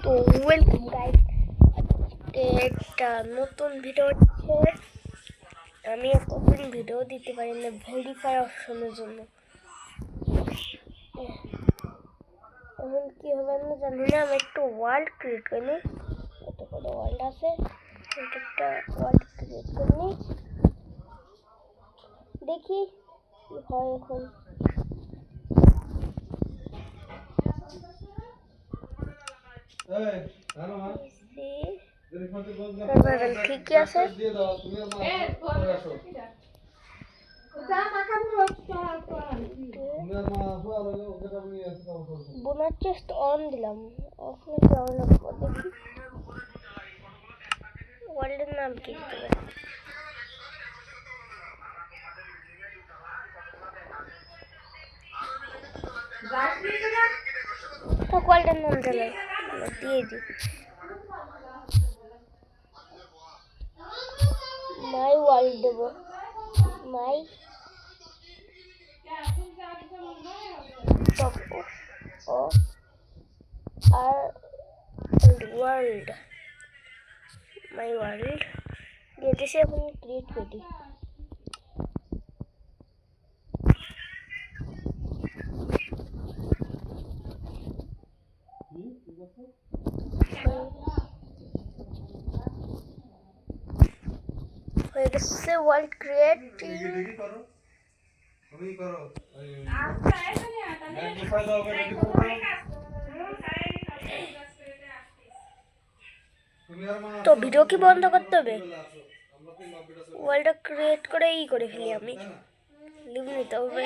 তো welcome guys, একটা নতুন ভিডিও হচ্ছে। আমি এতদিন ভিডিও দিতে পারি না ভেরিফাই অপশনের জন্য। এখন কি হবে আমি জানি না। আমি একটু ওয়ার্ল্ড ক্রিয়েট করে নিই। কত করে ওয়ার্ল্ড আছে, একটা ওয়ার্ল্ড ক্রিয়েট করে নিই, দেখি কি হয় এখন। ঠিকই আছে। বোনার চেস্ট অন দিলাম, দেখি ওয়ার্ল্ডের নাম কি দিতে পারি। ওয়ার্ল্ডের নাম দিলাম, দিয়ে দিই মাই ওয়ার্ল্ড দেব। মাই ও আর ওয়ার্ল্ড, মাই ওয়ার্ল্ড দিয়ে দিয়েছি। এখন ক্রিয়েট করে দিই। হয়ে গেছে ওয়ার্ল্ড ক্রিয়েট। তো ভিডিও কি বন্ধ করতে হবে? ওয়ার্ল্ডটা ক্রিয়েট করে করে ফেলি আমি। লিভ নিতে হবে।